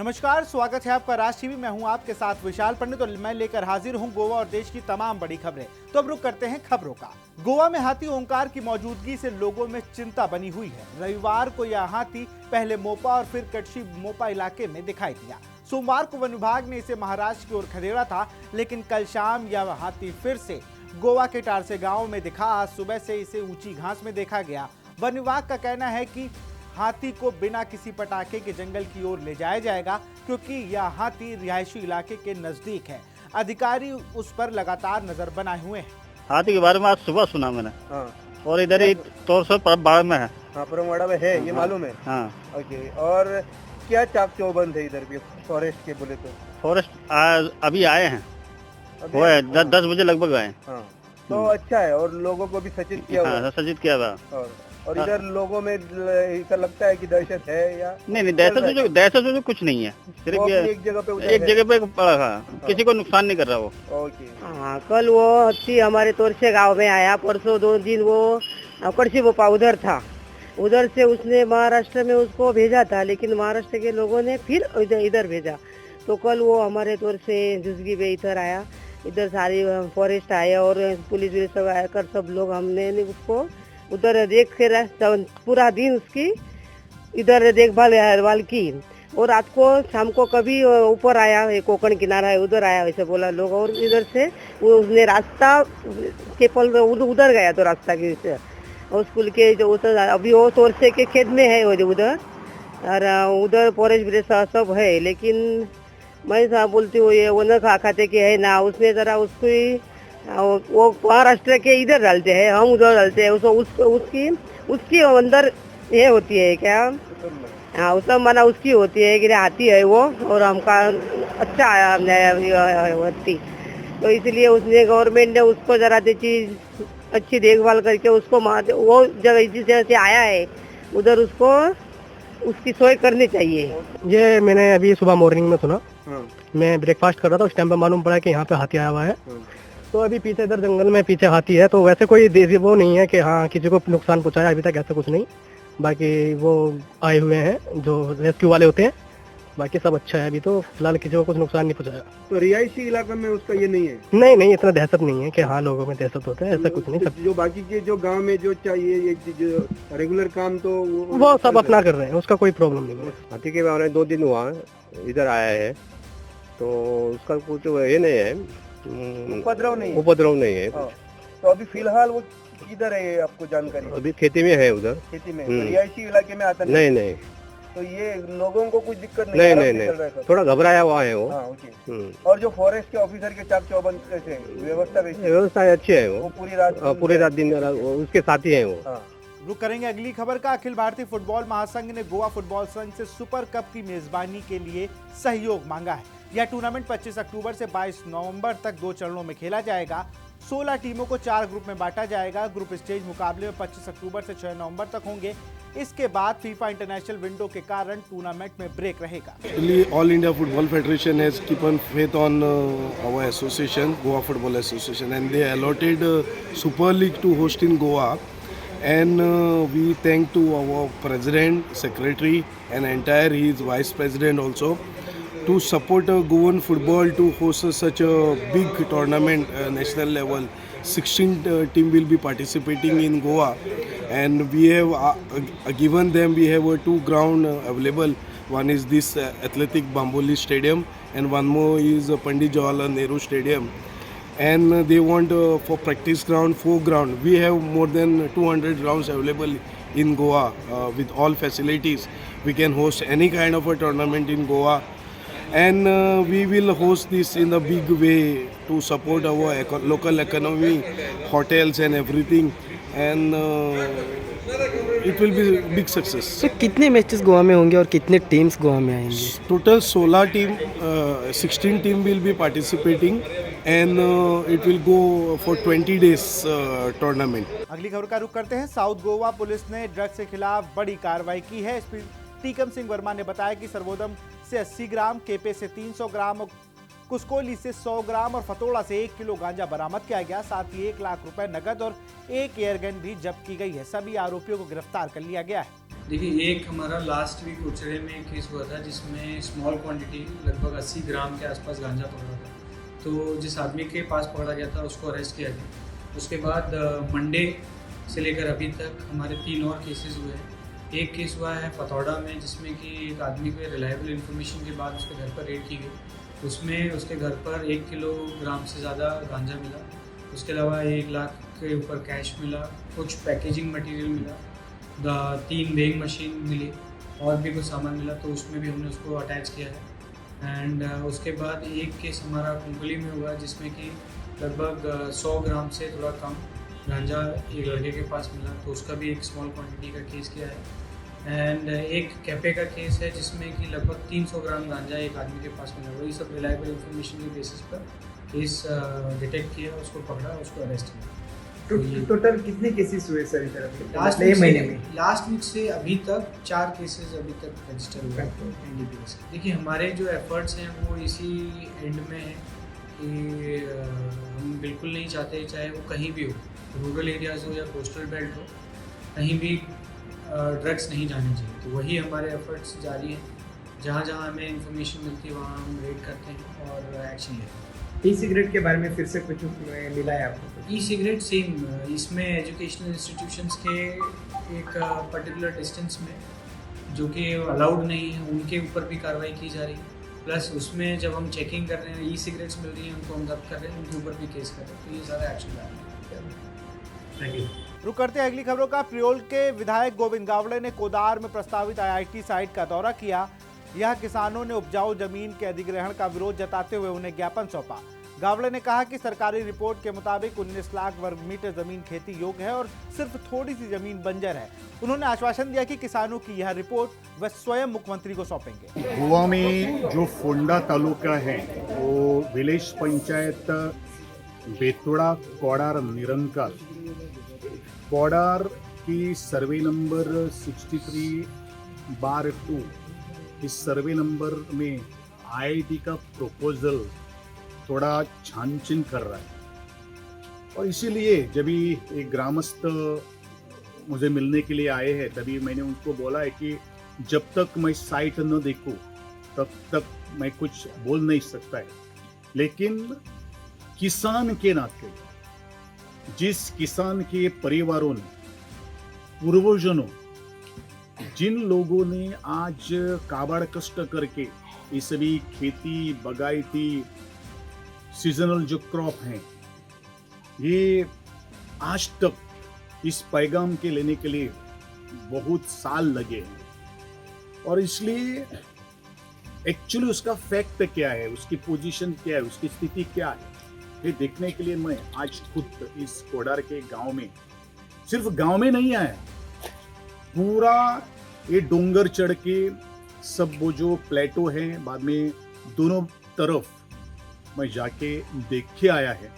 नमस्कार, स्वागत है आपका राज टीवी। मैं हूं आपके साथ विशाल पंडित और मैं लेकर हाजिर हूं गोवा और देश की तमाम बड़ी खबरें। तो अब रुक करते हैं खबरों का। गोवा में हाथी ओंकार की मौजूदगी से लोगों में चिंता बनी हुई है। रविवार को यह हाथी पहले मोपा और फिर कटशी मोपा इलाके में दिखाई दिया। सोमवार को वन विभाग ने इसे महाराष्ट्र की ओर खदेड़ा था, लेकिन कल शाम यह हाथी फिर से गोवा के टारसे गांव में दिखा। आज सुबह से इसे ऊंची घास में देखा गया। वन विभाग का कहना है कि हाथी को बिना किसी पटाखे के जंगल की ओर ले जाया जाएगा, क्योंकि यह हाथी रिहायशी इलाके के नजदीक है। अधिकारी उस पर लगातार नजर बनाए हुए हैं। हाथी के बारे में आज सुबह सुना मैंने। और इधर ही तौर परमवाड़ा में है। परमवाड़ा में है, ये मालूम है। हाँ। ओके, और क्या चाक चौबंद है इधर भी फॉरेस्ट के बोले तो? फॉरेस्ट अभी आए हैं, वो है 10 बजे लगभग आए। हाँ, तो अच्छा है। और लोगों को भी सचेत किया हुआ। हाँ, सचेत किया हुआ। और इधर लोगों में ऐसा लगता है कि दहशत है या नहीं, दहशत जो कुछ नहीं है, सिर्फ एक जगह पे पड़ा था। किसी को नुकसान नहीं कर रहा वो। ओके। हाँ, कल वो हाथी हमारे तोरसे गांव में आया। परसों 2 दिन वो कड़सी बोपा उधर था। उधर से उसने महाराष्ट्र में उसको भेजा था, लेकिन महाराष्ट्र के लोगों ने फिर इधर भेजा। तो कल वो हमारे तोरसे जुसगी पे इधर आया। इधर सारी फॉरेस्ट आया और पुलिस सब आकर सब लोग हमने उसको उधर देख के पूरा दिन उसकी इधर देखभाल की। और रात को शाम को कभी ऊपर आया, कोकण किनारा है उधर आया, वैसे बोला लोग। और इधर से वो उसने रास्ता के पल उधर गया, तो रास्ता के और स्कूल के जो अभी वो तोरसे के खेत में है वो जो उधर, और उधर फॉरेस्ट ब्रिज सब है। लेकिन मैं बोलती हूँ ये वो न खाते के है ना, उसने जरा उसको वो महाराष्ट्र के इधर डालते हैं, हम उधर डालते हैं। उसकी अंदर ये होती है क्या, हाँ उस माना उसकी होती है कि हाथी है वो, और हमका अच्छा हाथी। तो इसलिए उसने गवर्नमेंट ने उसको जरा चीज अच्छी देखभाल करके उसको वो जगह जिस जगह से आया है उधर उसको उसकी सोई करनी चाहिए। ये मैंने अभी सुबह मॉर्निंग में सुना। मैं ब्रेकफास्ट कर रहा था, उस टाइम पे मालूम पड़ा कि यहाँ पे हाथी आया हुआ है। तो अभी पीछे इधर जंगल में पीछे हाथी है। तो वैसे कोई वो नहीं है कि हाँ किसी को नुकसान पहुंचाया, अभी तक ऐसा कुछ नहीं। बाकी वो आए हुए हैं जो रेस्क्यू वाले होते हैं, बाकी सब अच्छा है। अभी तो फिलहाल किसी को कुछ नुकसान नहीं पहुंचाया। तो रिहायशी इलाका में उसका ये नहीं है? नहीं, इतना दहशत नहीं है कि हाँ लोगों में दहशत होता है, ऐसा कुछ नहीं। सब जो बाकी के जो गांव में जो चाहिए जो रेगुलर काम, तो वो सब अपना कर रहे हैं, उसका कोई प्रॉब्लम नहीं है। हाथी के बारे में 2 दिन हुआ इधर आया है, तो उसका कुछ ये नहीं है, उपद्रव नहीं है। तो अभी फिलहाल वो किधर है, आपको जानकारी? अभी खेती में है, उधर खेती में। रिहायशी इलाके में आता नहीं। तो ये लोगों को कुछ दिक्कत नहीं? थोड़ा घबराया हुआ है वो। हाँ, ओके। और जो फॉरेस्ट के ऑफिसर के चाक चौबंद कैसे व्यवस्था अच्छी है वो पूरी रात दिन उसके साथी है वो। रुक करेंगे अगली खबर का। अखिल भारतीय फुटबॉल महासंघ ने गोवा फुटबॉल संघ से सुपर कप की मेजबानी के लिए सहयोग मांगा है। यह टूर्नामेंट 25 अक्टूबर से 22 नवंबर तक 2 चरणों में खेला जाएगा। 16 टीमों को 4 ग्रुप में बांटा जाएगा। ग्रुप स्टेज मुकाबले में 25 अक्टूबर से 6 नवंबर तक होंगे। इसके बाद फीफा इंटरनेशनल विंडो के कारण टूर्नामेंट में ब्रेक रहेगा। All India Football Federation has kept faith on our association, Goa Football Association, and they allotted Super League to host in Goa. And we thank to our president, secretary, and entire his vice president also to support Goan football to host such a big tournament, national level. 16 team will be participating in Goa, and we have given them. We have 2 ground available. One is this Athletic Bamboli Stadium, and one more is Pandit Jawaharlal Nehru Stadium. And they want for practice ground 4 ground. We have more than 200 grounds available in Goa with all facilities. We can host any kind of a tournament in Goa, and we will host this in a big way to support our local economy, hotels and everything, and it will be a big success. तो कितने matches Goa में होंगे और कितने teams Goa में आएंगे? Total 16 team, 16 team will be participating, and it will go for 20 days tournament. अगली खबर का रुख करते हैं। साउथ गोवा पुलिस ने ड्रग्स के खिलाफ बड़ी कार्रवाई की है। एसपी टीकम सिंह वर्मा ने बताया कि सर्वोदम से 80 ग्राम, केपे से 300 ग्राम, कुस्कोली से 100 ग्राम और फतोड़ा से 1 किलो गांजा बरामद किया गया। साथ ही 1 लाख रुपए नगद और 1 एयरगन भी जब्त की गई है। सभी आरोपियों को गिरफ्तार कर लिया गया है। देखिए, एक हमारा लास्ट वीक उचड़े में एक केस हुआ था जिसमें स्मॉल क्वांटिटी लगभग 80 ग्राम के आसपास गांजा पकड़ा था। तो जिस आदमी के पास पकड़ा गया था उसको अरेस्ट किया गया। उसके बाद मंडे से लेकर अभी तक हमारे 3 और केसेस हुए हैं। एक केस हुआ है फतौड़ा में जिसमें कि एक आदमी को रिलायबल इन्फॉर्मेशन के बाद उसके घर पर रेड की गई। उसमें उसके घर पर 1 किलोग्राम से ज़्यादा गांजा मिला। उसके अलावा 1 लाख के ऊपर कैश मिला, कुछ पैकेजिंग मटेरियल मिला, 3 वेइंग मशीन मिली और भी कुछ सामान मिला। तो उसमें भी हमने उसको अटैच किया है। एंड उसके बाद एक केस हमारा कुंकली में हुआ जिसमें कि लगभग 100 ग्राम से थोड़ा कम गांजा एक लड़के के पास मिला। तो उसका भी एक स्मॉल क्वांटिटी का केस किया है। एंड एक कैफे का केस है जिसमें कि लगभग 300 ग्राम गांजा एक आदमी के पास मिला। वही सब रिलायबल इन्फॉर्मेशन के बेसिस पर केस डिटेक्ट किया, उसको पकड़ा, उसको अरेस्ट किया। टोटल कितने केसेस हुए सर इधर अभी लास्ट महीने में? लास्ट वीक से अभी तक 4 केसेस अभी तक रजिस्टर हुए हैं NDPS। देखिए, हमारे जो एफर्ट्स हैं वो इसी एंड में है कि हम बिल्कुल नहीं चाहते, चाहे वो कहीं भी हो, रूरल एरियाज हो या कोस्टल बेल्ट हो, कहीं भी ड्रग्स नहीं जाने चाहिए। तो वही हमारे एफर्ट्स जारी हैं। जहाँ जहाँ हमें इंफॉर्मेशन मिलती है वहाँ हम रेड करते हैं और एक्शन लेते हैं। ई सिगरेट के बारे में फिर से कुछ मिला है आपको? ई सिगरेट सेम, इसमें एजुकेशनल इंस्टीट्यूशंस के एक पर्टिकुलर डिस्टेंस में जो कि अलाउड नहीं है उनके ऊपर भी कार्रवाई की जा रही है। प्लस उसमें जब हम चेकिंग कर रहे हैं, ई सिगरेट्स मिल रही हैं, उनको हम जब्त कर रहे हैं, उनके ऊपर भी केस कर रहे हैं। तो ये सारा एक्शन आ रहा है। Thank you. रुक करते हैं अगली खबरों का। प्रियोल के विधायक गोविंद गावड़े ने कोदार में प्रस्तावित IIT साइट का दौरा किया। यह किसानों ने उपजाऊ जमीन के अधिग्रहण का विरोध जताते हुए उन्हें ज्ञापन सौंपा। गावड़े ने कहा कि सरकारी रिपोर्ट के मुताबिक 19 लाख वर्ग मीटर जमीन खेती योग्य है और सिर्फ थोड़ी सी जमीन बंजर है। उन्होंने आश्वासन दिया कि किसानों की यह रिपोर्ट वह स्वयं मुख्यमंत्री को सौंपेंगे। गोवा में जो फोंडा तालुका है वो विलेज पंचायत बेतुड़ा कोडार निरंकल, कोडार की सर्वे नंबर 63/2, इस सर्वे नंबर में IIT का प्रपोजल थोड़ा छानछीन कर रहा है। और इसीलिए जब एक ग्रामस्थ मुझे मिलने के लिए आए हैं तभी मैंने उनको बोला है कि जब तक मैं साइट न देखूं तब तक मैं कुछ बोल नहीं सकता है। लेकिन किसान के नाते, जिस किसान के परिवारों ने, पूर्वजों ने, जिन लोगों ने आज काबाड़ कष्ट करके ये सभी खेती, बगायती, सीजनल जो क्रॉप हैं, ये आज तक इस पैगाम के लेने के लिए बहुत साल लगे हैं। और इसलिए एक्चुअली उसका फैक्ट क्या है, उसकी पोजीशन क्या है, उसकी स्थिति क्या है, ये देखने के लिए मैं आज खुद इस कोडार के गांव में, सिर्फ गांव में नहीं आया, पूरा ये डोंगर चढ़ के सब वो जो प्लेटो हैं, बाद में दोनों तरफ मैं जाके देख के आया है।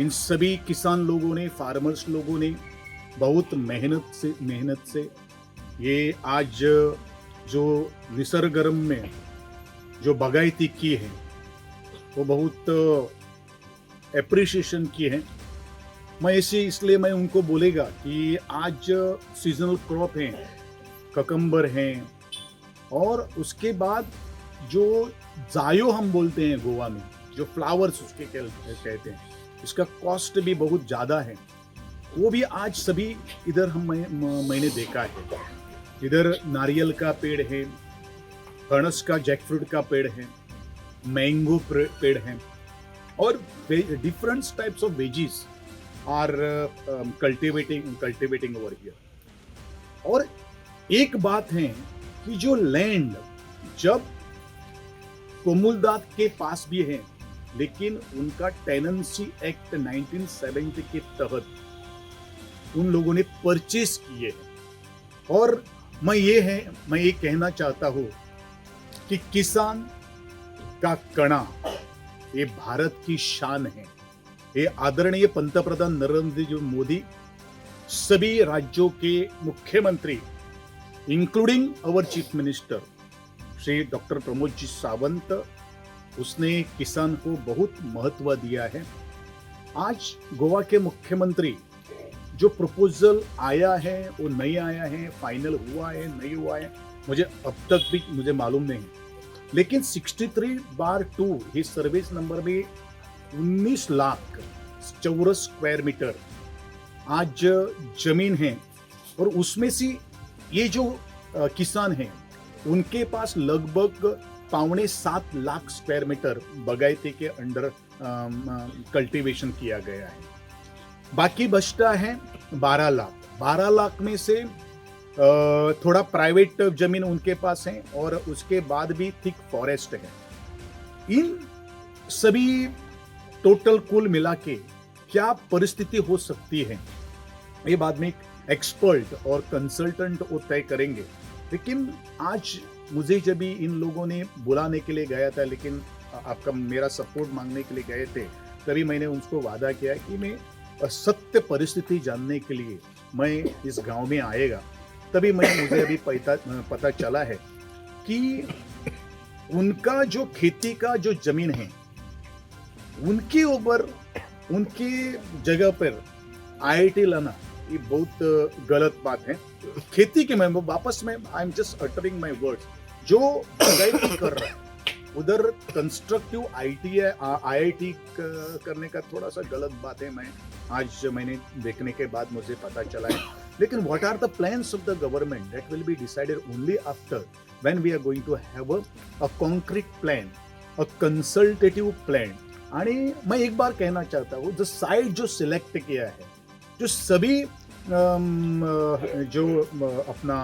इन सभी किसान लोगों ने, फार्मर्स लोगों ने बहुत मेहनत से ये आज जो निसर्गरम में जो बगायती की है वो बहुत एप्रिशिएशन की है। मैं इसलिए मैं उनको बोलेगा कि आज सीजनल क्रॉप हैं, ककम्बर हैं, और उसके बाद जो जायो हम बोलते हैं गोवा में, जो फ्लावर्स उसके कहते हैं, इसका कॉस्ट भी बहुत ज़्यादा है। वो भी आज सभी इधर मैंने देखा है। इधर नारियल का पेड़ है, फणस का, जैकफ्रूट का पेड़ है, मैंगो पेड़ है, और different types of veggies are cultivating over here. और एक बात है कि जो लैंड जब कोमुलदात के पास भी है, लेकिन उनका टेनेंसी एक्ट 1970 के तहत उन लोगों ने परचेस किए हैं। और मैं ये कहना चाहता हूं कि किसान का कणा ये भारत की शान है। ये आदरणीय पंतप्रधान नरेंद्र मोदी, सभी राज्यों के मुख्यमंत्री, including our chief minister Shri doctor Pramod ji Sawant, उसने किसान को बहुत महत्व दिया है। आज गोवा के मुख्यमंत्री जो प्रपोजल आया है वो नहीं आया है, फाइनल हुआ है नहीं हुआ है, मुझे अब तक भी मुझे मालूम नहीं। लेकिन 63/2 इस सर्विस नंबर में 19 लाख चौरस स्क्वायर मीटर आज जमीन है, और उसमें से ये जो किसान हैं उनके पास लगभग 6.25 लाख स्क्वायर मीटर बागायती के अंडर कल्टीवेशन किया गया है। बाकी बचता है 12 लाख। 12 लाख में से थोड़ा प्राइवेट जमीन उनके पास है और उसके बाद भी थिक फॉरेस्ट है। इन सभी टोटल कुल मिला के क्या परिस्थिति हो सकती है ये बाद में एक्सपर्ट और कंसल्टेंट वो तय करेंगे। लेकिन आज मुझे जब भी इन लोगों ने बुलाने के लिए गया था, लेकिन आपका मेरा सपोर्ट मांगने के लिए गए थे, तभी मैंने उनको वादा किया कि मैं सत्य परिस्थिति जानने के लिए मैं इस गांव में आएगा। तभी मुझे अभी पता चला है कि उनका जो खेती का जो जमीन है उनके ऊपर उनकी जगह पर IIT लाना ये बहुत गलत बात है। खेती के मैं वापस में I am just uttering my words, जो बागायती कर रहा है उधर कंस्ट्रक्टिव IIT करने का थोड़ा सा गलत बात है। मैंने देखने के बाद मुझे पता चला है। लेकिन what are the plans of the government that will be decided only after when we are going to have a concrete plan, a consultative plan. आणि मैं एक बार कहना चाहता हूँ, जो साइट जो सिलेक्ट किया है, जो सभी जो अपना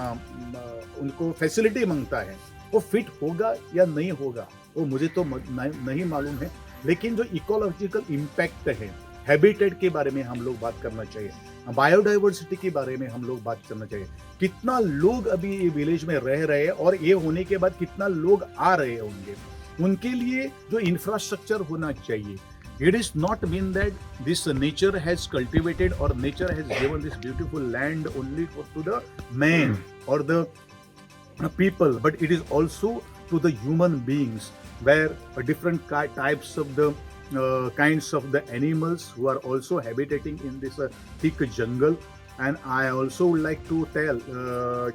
उनको फैसिलिटी मांगता है वो फिट होगा या नहीं होगा वो मुझे तो नहीं मालूम है। लेकिन जो इकोलॉजिकल इम्पैक्ट है, हैबिटेट के बारे में हम लोग बात करना चाहिए, बायोडाइवर्सिटी के बारे में हम लोग बात करना चाहिए। कितना लोग अभी ये विलेज में रह रहे हैं और ये होने के बाद कितना लोग आ रहे होंगे, उनके लिए जो इंफ्रास्ट्रक्चर होना चाहिए। It is not mean that this nature has cultivated or nature has given this beautiful land only to the man or the people, but it is also to the human beings, where different types of the kinds of the animals who are also habitating in this thick jungle. And I also would like to tell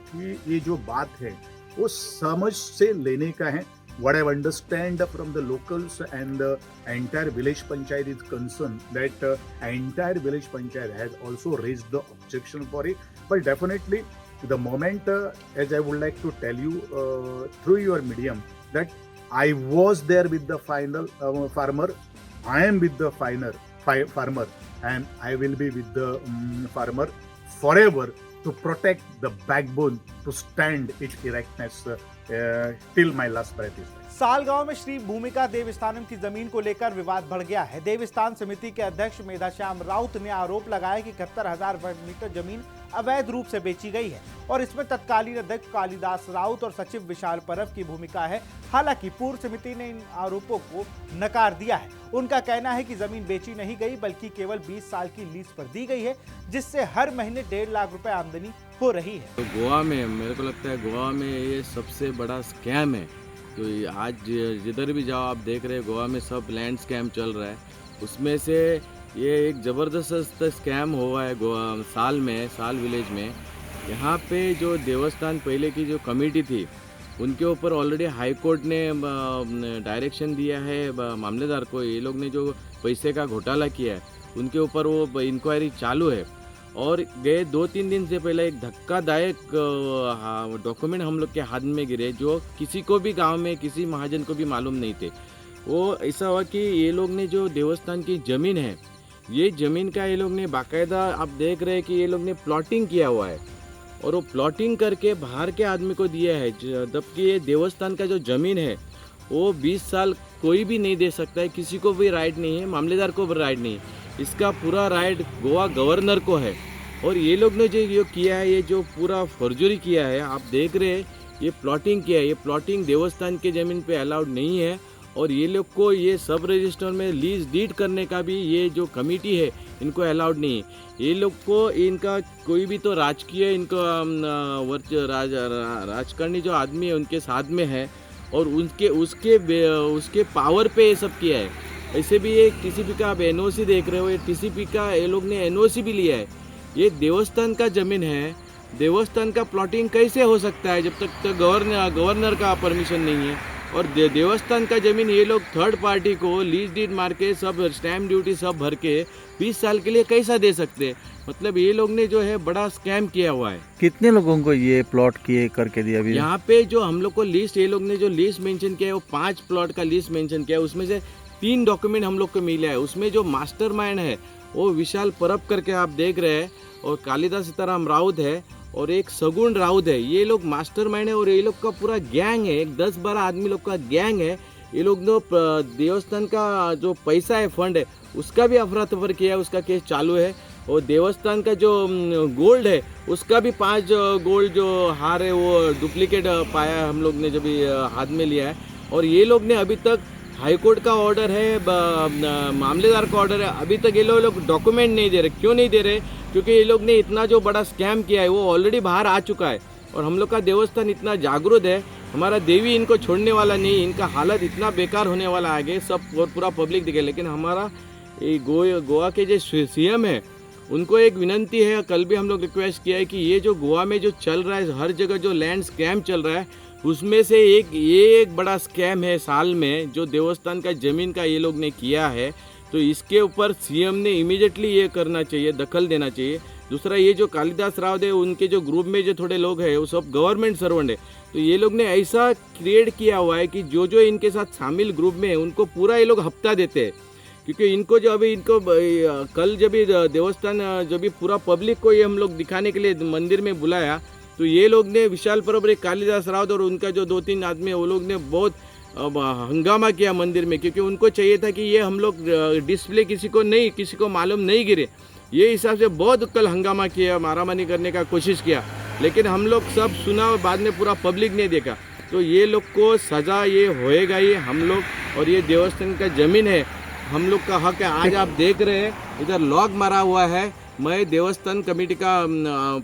कि ये जो बात है वो समझ से लेने का है। What I understand from the locals and the entire village panchayat is concerned that entire village panchayat has also raised the objection for it. But definitely the moment as I would like to tell you through your medium that I was there with the final farmer, I am with the farmer and I will be with the farmer forever to protect the backbone, to stand its erectness till my last breath is. Salgaon में श्री भूमिका देवस्थानम की जमीन को लेकर विवाद बढ़ गया है। देवस्थान समिति के अध्यक्ष मेधाश्याम राउत ने आरोप लगाया कि 71,000 वर्ग मीटर जमीन अवैध रूप से बेची गई है और इसमें तत्कालीन अध्यक्ष कालिदास राउत और सचिव विशाल परब की भूमिका है। हालांकि पूर्व समिति ने इन आरोपों को नकार दिया है। उनका कहना है कि जमीन बेची नहीं गई बल्कि केवल 20 साल की लीज पर दी गई है, जिससे हर महीने 1.5 लाख रुपए आमदनी हो रही है। तो गोवा में मेरे को लगता है गोवा में ये सबसे बड़ा स्कैम है। तो आज जिधर भी जाओ आप देख रहे हैं गोवा में सब लैंड स्कैम चल रहा है। उसमें से ये एक ज़बरदस्त स्कैम हुआ है गोवा साल विलेज में। यहाँ पे जो देवस्थान पहले की जो कमेटी थी उनके ऊपर ऑलरेडी हाई कोर्ट ने डायरेक्शन दिया है मामलेदार को। ये लोग ने जो पैसे का घोटाला किया है उनके ऊपर वो इंक्वायरी चालू है। और गए 2-3 दिन से पहले एक धक्कादायक डॉक्यूमेंट हम लोग के हाथ में गिरे जो किसी को भी गांव में किसी महाजन को भी मालूम नहीं थे। वो ऐसा हुआ कि ये लोग ने जो देवस्थान की ज़मीन है, ये ज़मीन का ये लोग ने बाकायदा आप देख रहे हैं कि ये लोग ने प्लॉटिंग किया हुआ है और वो प्लॉटिंग करके बाहर के आदमी को दिया है। जबकि ये देवस्थान का जो ज़मीन है वो 20 साल कोई भी नहीं दे सकता है, किसी को भी राइट नहीं है, मामलेदार को भी राइट नहीं है। इसका पूरा राइट गोवा गवर्नर को है। और ये लोग ने जो किया है, ये जो पूरा फर्जरी किया है, आप देख रहे हैं ये प्लॉटिंग किया है। ये प्लॉटिंग देवस्थान के ज़मीन पे अलाउड नहीं है और ये लोग को ये सब रजिस्टर में लीज डीड करने का भी ये जो कमेटी है इनको अलाउड नहीं है। ये लोग को इनका कोई भी तो राजकीय इनको राजकारणी जो आदमी है उनके साथ में है और उसके पावर पे ये सब किया है। ऐसे भी ये टीसीपी का आप एनओसी देख रहे हो, ये टीसीपी का ये लोग ने एनओसी भी लिया है ये देवस्थान का ज़मीन है, देवस्थान का प्लॉटिंग कैसे हो सकता है जब तक तो गवर्नर का परमिशन नहीं है। और देवस्थान का ज़मीन ये लोग थर्ड पार्टी को लीज डीड मार के सब स्टैम्प ड्यूटी सब भर के 20 साल के लिए कैसा दे सकते हैं। मतलब ये लोग ने जो है बड़ा स्कैम किया हुआ है। कितने लोगों को ये प्लॉट किए करके दिया अभी? यहाँ पे जो हम लोग को लिस्ट, ये लोग ने जो लिस्ट मेंशन किया है वो 5 प्लॉट का लिस्ट मेंशन किया है। उसमें से 3 डॉक्यूमेंट हम लोग को मिला है। उसमें जो मास्टरमाइंड है वो विशाल परब करके आप देख रहे हैं, और कालिदास सीताराम राउत है, और एक सगुन राउत है। ये लोग मास्टरमाइंड है और ये लोग का पूरा गैंग है, एक 10-12 आदमी लोग का गैंग है। ये लोग जो देवस्थान का जो पैसा है, फंड है, उसका भी अफरा तफर किया है, उसका केस चालू है। और देवस्थान का जो गोल्ड है उसका भी 5 गोल्ड जो हार है वो डुप्लीकेट पाया है हम लोग ने जब हाथ में लिया है। और ये लोग ने अभी तक हाईकोर्ट का ऑर्डर है, मामलेदार का ऑर्डर है, अभी तक ये लोग डॉक्यूमेंट नहीं दे रहे। क्यों नहीं दे रहे? क्योंकि ये लोग ने इतना जो बड़ा स्कैम किया है वो ऑलरेडी बाहर आ चुका है। और हम लोग का देवस्थान इतना जागरूक है, हमारा देवी इनको छोड़ने वाला नहीं, इनका हालत इतना बेकार होने वाला आगे सब और पूरा पब्लिक दिखे। लेकिन हमारा ये गोवा के जो सीएम है उनको एक विनंती है, कल भी हम लोग रिक्वेस्ट किया है कि ये जो गोवा में जो चल रहा है, हर जगह जो लैंड स्कैम चल रहा है, उसमें से एक बड़ा स्कैम है साल में जो देवस्थान का ज़मीन का ये लोग ने किया है। तो इसके ऊपर सीएम ने इमीडिएटली ये करना चाहिए, दखल देना चाहिए। दूसरा, ये जो कालिदास राव है उनके जो ग्रुप में जो थोड़े लोग हैं वो सब गवर्नमेंट सर्वेंट है। तो ये लोग ने ऐसा क्रिएट किया हुआ है कि जो इनके साथ शामिल ग्रुप में है उनको पूरा ये लोग हफ्ता देते हैं। क्योंकि इनको जो अभी इनको कल जब देवस्थान जब भी पूरा पब्लिक को ये हम लोग दिखाने के लिए मंदिर में बुलाया, तो ये लोग ने विशाल परब कालिदास राव और उनका जो 2-3 आदमी है वो लोग ने बहुत हंगामा किया मंदिर में। क्योंकि उनको चाहिए था कि ये हम लोग डिस्प्ले किसी को मालूम नहीं गिरे, ये हिसाब से बहुत कल हंगामा किया, मारामारी करने का कोशिश किया। लेकिन हम लोग सब सुना और बाद में पूरा पब्लिक ने देखा। तो ये लोग को सज़ा ये होएगा ही हम लोग, और ये देवस्थान का ज़मीन है, हम लोग का हक है। आज आप देख रहे हैं इधर लॉक मारा हुआ है। मैं देवस्थान कमेटी का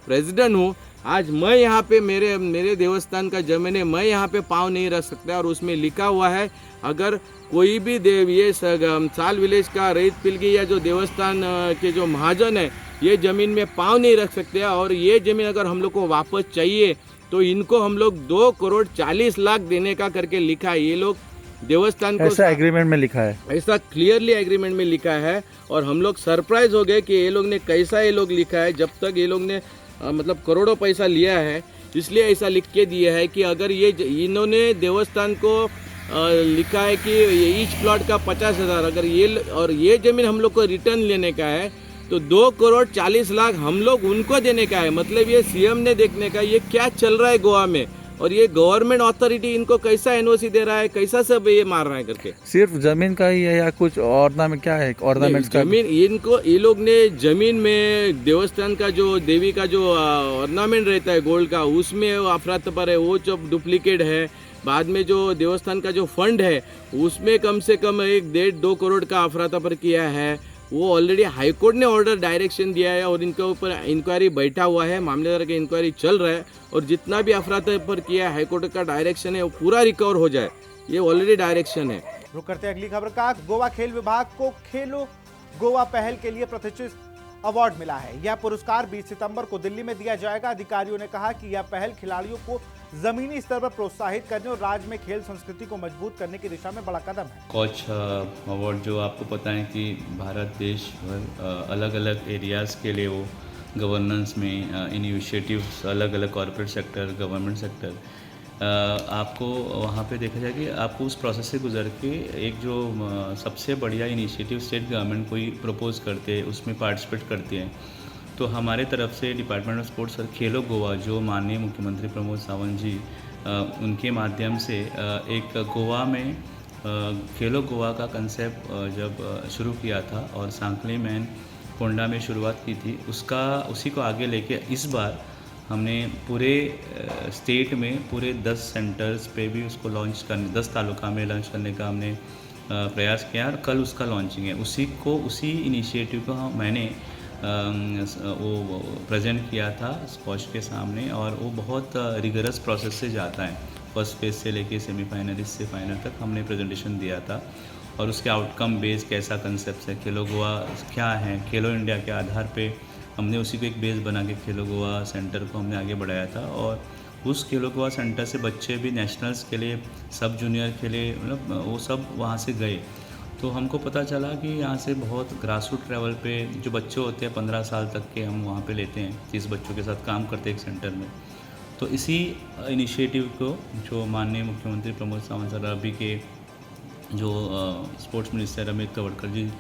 प्रेसिडेंट हूँ। आज मैं यहाँ पे मेरे देवस्थान का ज़मीन है, मैं यहाँ पे पाँव नहीं रख सकता। और उसमें लिखा हुआ है अगर कोई भी ये साल विलेज का रईत पिलगी या जो देवस्थान के जो महाजन है ये ज़मीन में पाँव नहीं रख सकते। और ये ज़मीन अगर हम लोग को वापस चाहिए तो इनको हम लोग 2,40,00,000 देने का करके लिखा है। ये लोग देवस्थान को ऐसा एग्रीमेंट में लिखा है, ऐसा क्लियरली एग्रीमेंट में लिखा है। और हम लोग सरप्राइज हो गए कि ये लोग ने कैसा ये लोग लिखा है। जब तक ये लोग ने मतलब करोड़ों पैसा लिया है, इसलिए ऐसा लिख के दिया है कि अगर ये इन्होंने देवस्थान को लिखा है कि ईच प्लॉट का 50,000, अगर ये ज़मीन हम लोग को रिटर्न लेने का है तो 2,40,00,000 हम लोग उनको देने का है। मतलब ये सीएम ने देखने का ये क्या चल रहा है गोवा में, और ये गवर्नमेंट अथॉरिटी इनको कैसा एनओसी दे रहा है, कैसा सब ये मार रहा है करके। सिर्फ जमीन का ही है या कुछ ऑर्नामेंट, क्या है ऑर्नामेंट्स का? जमीन इनको ये लोग ने जमीन में देवस्थान का जो देवी का जो ऑर्नामेंट रहता है गोल्ड का, उसमें अफरा तफर है, वो जो डुप्लीकेट है। बाद में जो देवस्थान का जो फंड है उसमें कम से कम 1-1.5-2 करोड़ का अफरा तफर किया है। वो ऑलरेडी हाईकोर्ट ने ऑर्डर डायरेक्शन दिया है और इनके ऊपर इंक्वायरी बैठा हुआ है, मामलेदार की इंक्वायरी चल रहा है। और जितना भी अफरा तफर किया है हाईकोर्ट का डायरेक्शन है वो पूरा रिकवर हो जाए, ये ऑलरेडी डायरेक्शन है। रुक करते हैं अगली खबर का। गोवा खेल विभाग को खेलो गोवा पहल के लिए प्रतिष्ठित अवार्ड मिला है। यह पुरस्कार 20 सितंबर को दिल्ली में दिया जाएगा। अधिकारियों ने कहा कि यह पहल खिलाड़ियों को जमीनी स्तर पर प्रोत्साहित करने और राज्य में खेल संस्कृति को मजबूत करने की दिशा में बड़ा कदम है। कोच अवार्ड जो आपको पता है कि भारत देश भर अलग अलग एरियाज़ के लिए वो गवर्नेंस में इनिशिएटिव्स, अलग अलग कॉर्पोरेट सेक्टर, गवर्नमेंट सेक्टर, आपको वहाँ पे देखा जाए कि आपको उस प्रोसेस से गुजर के एक जो सबसे बढ़िया इनिशिएटिव स्टेट गवर्नमेंट कोई प्रपोज करते हैं उसमें पार्टिसिपेट करते हैं। तो हमारे तरफ से डिपार्टमेंट ऑफ स्पोर्ट्स और खेलो गोवा जो माननीय मुख्यमंत्री प्रमोद सावंत जी उनके माध्यम से एक गोवा में खेलो गोवा का कंसेप्ट जब शुरू किया था और सांकली मैन कोंडा में शुरुआत की थी, उसी को आगे लेके इस बार हमने पूरे स्टेट में पूरे 10 सेंटर्स पे भी उसको लॉन्च करने, 10 तालुका में लॉन्च करने का हमने प्रयास किया और कल उसका लॉन्चिंग है। उसी इनिशिएटिव को मैंने वो प्रेजेंट किया था स्कॉच के सामने और वो बहुत रिगरस प्रोसेस से जाता है। फर्स्ट फेज से लेके सेमीफाइनलिस्ट से फाइनल तक हमने प्रेजेंटेशन दिया था और उसके आउटकम बेस्ड कैसा कंसेप्ट है, खेलो गोवा क्या है, खेलो इंडिया के आधार पे हमने उसी को एक बेस बना के खेलो गोवा सेंटर को हमने आगे बढ़ाया था, और उस खेलो गोवा सेंटर से बच्चे भी नेशनल्स के लिए, सब जूनियर के लिए, मतलब वो सब वहाँ से गए। तो हमको पता चला कि यहाँ से बहुत ग्रास रूट लेवल पे जो बच्चे होते हैं 15 साल तक के, हम वहाँ पे लेते हैं, 30 बच्चों के साथ काम करते हैं एक सेंटर में। तो इसी इनिशिएटिव को जो माननीय मुख्यमंत्री प्रमोद सावंत सर, अभी के जो स्पोर्ट्स मिनिस्टर अमित तवड़कर जी,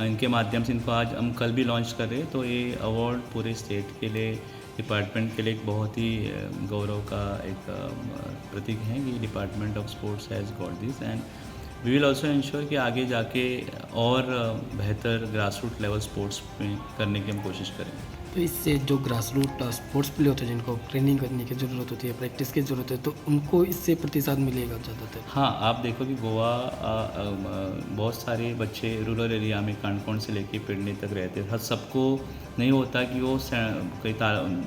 इनके माध्यम से इनको आज हम कल भी लॉन्च कर रहे हैं। तो ये अवार्ड पूरे स्टेट के लिए, डिपार्टमेंट के लिए एक बहुत ही गौरव का एक प्रतीक है कि department of sports has got this, and we will also ensure कि आगे जाके और बेहतर ग्रास रूट लेवल स्पोर्ट्स में करने की हम कोशिश करेंगे। तो इससे जो ग्रास रूट स्पोर्ट्स प्लेयर होते हैं, जिनको ट्रेनिंग करने की ज़रूरत होती है, प्रैक्टिस की ज़रूरत है, तो उनको इससे प्रतिसाद मिलेगा ज़्यादातर? हाँ, आप देखो कि गोवा बहुत सारे बच्चे रूरल एरिया में कांडकोण से लेके पेडणे तक रहते हैं। सबको नहीं होता कि वो कई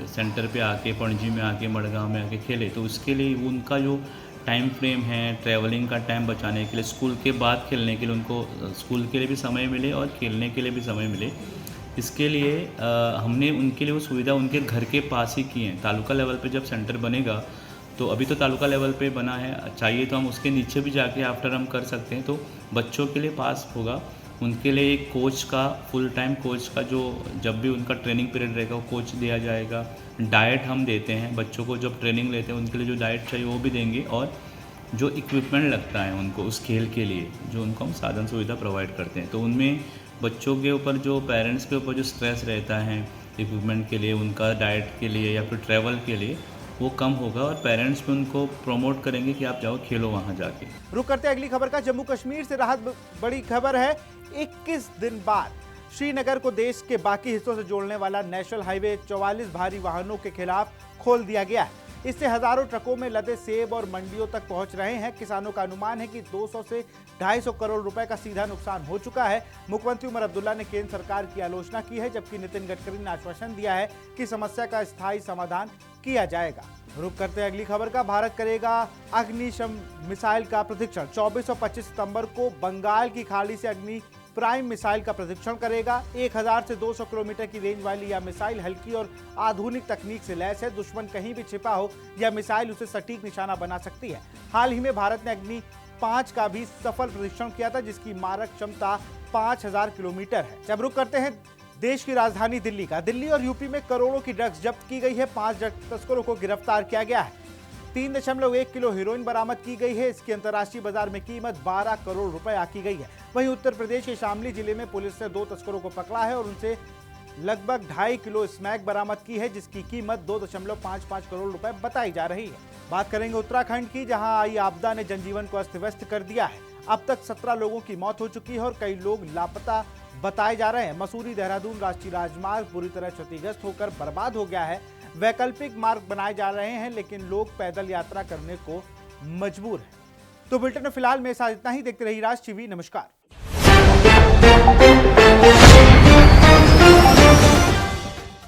सेंटर पे आके, पणजी में आके, मडगांव में आके खेले। तो उसके लिए उनका जो टाइम फ्रेम है, ट्रैवलिंग का टाइम बचाने के लिए, स्कूल के बाद खेलने के लिए उनको स्कूल के लिए भी समय मिले और खेलने के लिए भी समय मिले, इसके लिए हमने उनके लिए वो सुविधा उनके घर के पास ही की है। तालुका लेवल पे जब सेंटर बनेगा, तो अभी तो तालुका लेवल पे बना है, चाहिए तो हम उसके नीचे भी जाके आफ्टर हम कर सकते हैं। तो बच्चों के लिए पास होगा, उनके लिए एक कोच का, फुल टाइम कोच का, जो जब भी उनका ट्रेनिंग पीरियड रहेगा वो कोच दिया जाएगा। डाइट हम देते हैं बच्चों को, जब ट्रेनिंग लेते हैं उनके लिए जो डाइट चाहिए वो भी देंगे, और जो इक्विपमेंट लगता है उनको उस खेल के लिए, जो उनको हम साधन सुविधा प्रोवाइड करते हैं। तो उनमें बच्चों के ऊपर, जो पेरेंट्स के ऊपर जो स्ट्रेस रहता है इक्विपमेंट के लिए, उनका डाइट के लिए या फिर ट्रैवल के लिए, वो कम होगा, और पेरेंट्स भी उनको प्रमोट करेंगे कि आप जाओ खेलो वहाँ जाके। रुक करते अगली खबर का। जम्मू कश्मीर से राहत बड़ी खबर है। 21 दिन बाद श्रीनगर को देश के बाकी हिस्सों से जोड़ने वाला नेशनल हाईवे 44 भारी वाहनों के खिलाफ खोल दिया गया है। इससे हजारों ट्रकों में लदे सेब और मंडियों तक पहुंच रहे हैं। किसानों का अनुमान है कि 200 से 250 करोड़ रुपए का सीधा नुकसान हो चुका है। मुख्यमंत्री उमर अब्दुल्ला ने केंद्र सरकार की आलोचना की है, जबकि नितिन गडकरी ने आश्वासन दिया है कि समस्या का स्थायी समाधान किया जाएगा। रुक करते हैं अगली खबर का। भारत करेगा अग्निशम मिसाइल का प्रशिक्षण। 24 और 25 सितंबर को बंगाल की खाड़ी से अग्नि प्राइम मिसाइल का प्रशिक्षण करेगा। 1000 से 200 किलोमीटर की रेंज वाली यह मिसाइल हल्की और आधुनिक तकनीक से लैस है। दुश्मन कहीं भी छिपा हो, यह मिसाइल उसे सटीक निशाना बना सकती है। हाल ही में भारत ने अग्नि 5 का भी सफल परीक्षण किया था, जिसकी मारक क्षमता 5000 किलोमीटर है। जब रुक करते हैं देश की राजधानी दिल्ली का। दिल्ली और यूपी में करोड़ों की ड्रग्स जब्त की गई है। 5 ड्रग्स तस्करों को गिरफ्तार किया गया है। 3.1 किलो हेरोइन बरामद की गई है। इसकी अंतर्राष्ट्रीय बाजार में कीमत 12 करोड़ रुपए आकी गई है। वहीं उत्तर प्रदेश के शामली जिले में पुलिस ने 2 तस्करों को पकड़ा है और उनसे लगभग 2.5 किलो स्मैक बरामद की है, जिसकी कीमत 2.55 करोड़ रुपए बताई जा रही है। बात करेंगे उत्तराखंड की, जहां आई आपदा ने जनजीवन को अस्त व्यस्त कर दिया है। अब तक 17 लोगों की मौत हो चुकी है और कई लोग लापता बताए जा रहे हैं। मसूरी देहरादून राष्ट्रीय राजमार्ग पूरी तरह क्षतिग्रस्त होकर बर्बाद हो गया है। वैकल्पिक मार्ग बनाए जा रहे हैं, लेकिन लोग पैदल यात्रा करने को मजबूर हैं। तो बुलेटिन में फिलहाल मेरे साथ इतना ही। देखते रहिए राज टीवी। नमस्कार।